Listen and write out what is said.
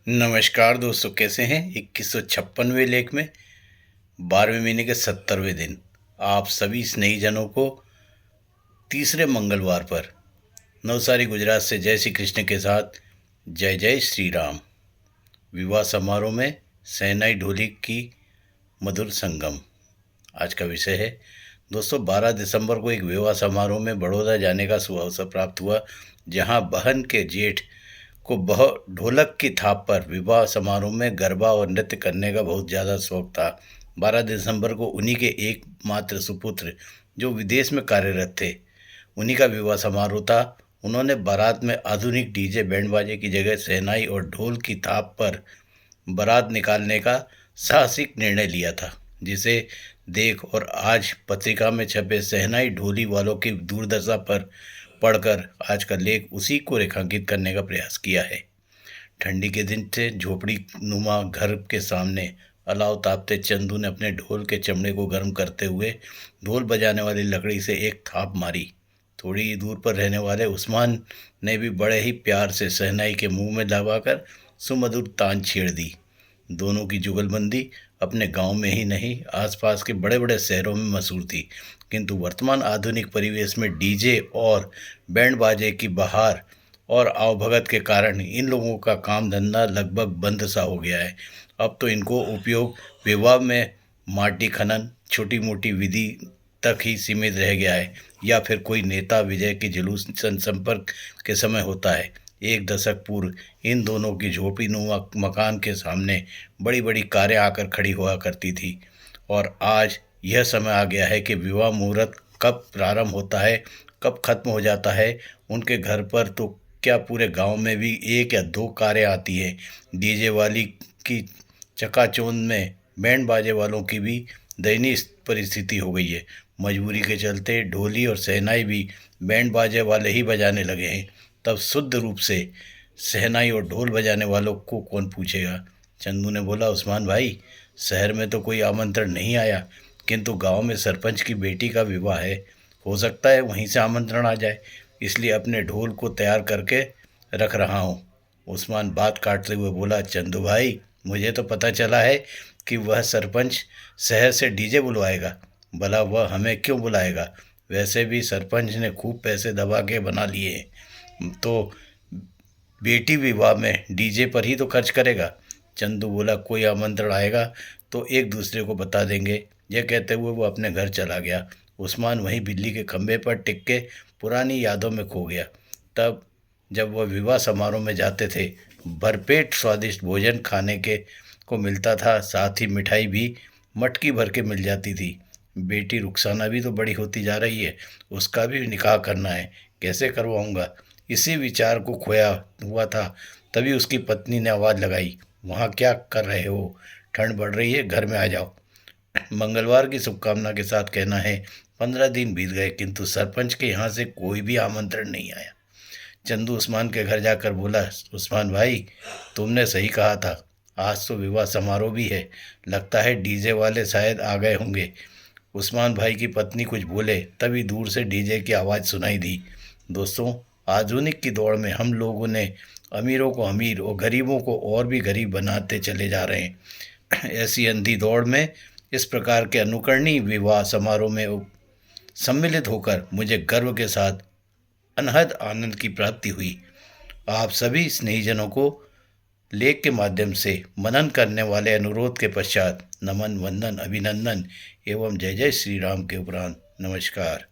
नमस्कार दोस्तों, कैसे हैं। 2156वें लेख में 12वें महीने के 70वें दिन आप सभी स्नेहीजनों को तीसरे मंगलवार पर नवसारी गुजरात से जय श्री कृष्ण के साथ जय जय श्री राम। विवाह समारोह में शहनाई ढोली की मधुर संगम आज का विषय है। दोस्तों, 12 दिसंबर को एक विवाह समारोह में बड़ौदा जाने का सुअवसर प्राप्त हुआ, जहां बहन के जेठ को ढोलक की थाप पर विवाह समारोह में गरबा और नृत्य करने का बहुत ज़्यादा शौक था। 12 दिसंबर को उन्हीं के एकमात्र सुपुत्र जो विदेश में कार्यरत थे, उन्हीं का विवाह समारोह था। उन्होंने बारात में आधुनिक डीजे बैंड बाजे की जगह शहनाई और ढोल की थाप पर बारात निकालने का साहसिक निर्णय लिया था, जिसे देख और आज पत्रिका में छपे शहनाई ढोली वालों की दुर्दशा पर पढ़कर आज का लेख उसी को रेखांकित करने का प्रयास किया है। ठंडी के दिन थे। झोपड़ी नुमा घर के सामने अलाव तापते चंदू ने अपने ढोल के चमड़े को गर्म करते हुए ढोल बजाने वाली लकड़ी से एक थाप मारी। थोड़ी ही दूर पर रहने वाले उस्मान ने भी बड़े ही प्यार से शहनाई के मुंह में दबाकर सुमधुर तान छेड़ दी। दोनों की जुगलबंदी अपने गांव में ही नहीं, आसपास के बड़े बड़े शहरों में मशहूर थी, किंतु वर्तमान आधुनिक परिवेश में डीजे और बैंड बाजे की बहार और आवभगत के कारण इन लोगों का काम धंधा लगभग बंद सा हो गया है। अब तो इनको उपयोग विवाह में माटी खनन, छोटी मोटी विधि तक ही सीमित रह गया है, या फिर कोई नेता विजय के जुलूस संपर्क के समय होता है। एक दशक पूर्व इन दोनों की झोपड़ी नुमा मकान के सामने बड़ी बड़ी कारें आकर खड़ी हुआ करती थी, और आज यह समय आ गया है कि विवाह मुहूर्त कब प्रारंभ होता है, कब खत्म हो जाता है। उनके घर पर तो क्या पूरे गांव में भी एक या दो कारें आती हैं। डीजे वाली की चकाचौंध में बैंड बाजे वालों की भी दयनीय परिस्थिति हो गई है। मजबूरी के चलते ढोली और शहनाई भी बैंड बाजे वाले ही बजाने लगे हैं। तब शुद्ध रूप से शहनाई और ढोल बजाने वालों को कौन पूछेगा। चंदू ने बोला, उस्मान भाई, शहर में तो कोई आमंत्रण नहीं आया, किंतु गांव में सरपंच की बेटी का विवाह है, हो सकता है वहीं से आमंत्रण आ जाए, इसलिए अपने ढोल को तैयार करके रख रहा हूँ। उस्मान बात काटते हुए बोला, चंदू भाई, मुझे तो पता चला है कि वह सरपंच शहर से डीजे बुलवाएगा। भला वह हमें क्यों बुलाएगा? वैसे भी सरपंच ने खूब पैसे दबा के बना लिए हैं, तो बेटी विवाह में डीजे पर ही तो खर्च करेगा। चंदू बोला, कोई आमंत्रण आएगा तो एक दूसरे को बता देंगे। यह कहते हुए वो अपने घर चला गया। उस्मान वहीं बिजली के खंभे पर टिक के पुरानी यादों में खो गया। तब जब वह विवाह समारोह में जाते थे, भरपेट स्वादिष्ट भोजन खाने के को मिलता था, साथ ही मिठाई भी मटकी भर के मिल जाती थी। बेटी रुखसाना भी तो बड़ी होती जा रही है, उसका भी निकाह करना है, कैसे करवाऊंगा, इसी विचार को खोया हुआ था। तभी उसकी पत्नी ने आवाज़ लगाई, वहाँ क्या कर रहे हो? ठंड बढ़ रही है, घर में आ जाओ। मंगलवार की शुभकामना के साथ कहना है, 15 दिन बीत गए, किंतु सरपंच के यहाँ से कोई भी आमंत्रण नहीं आया। चंदू उस्मान के घर जाकर बोला, उस्मान भाई, तुमने सही कहा था, आज तो विवाह समारोह भी है, लगता है डीजे वाले शायद आ गए होंगे। उस्मान भाई की पत्नी कुछ बोले, तभी दूर से डीजे की आवाज़ सुनाई दी। दोस्तों, आधुनिक की दौड़ में हम लोगों ने अमीरों को अमीर और गरीबों को और भी गरीब बनाते चले जा रहे हैं। ऐसी अंधी दौड़ में इस प्रकार के अनुकरणीय विवाह समारोह में सम्मिलित होकर मुझे गर्व के साथ अनहद आनंद की प्राप्ति हुई। आप सभी स्नेहीजनों को लेख के माध्यम से मनन करने वाले अनुरोध के पश्चात नमन, वंदन, अभिनंदन एवं जय जय श्री राम के उपरांत नमस्कार।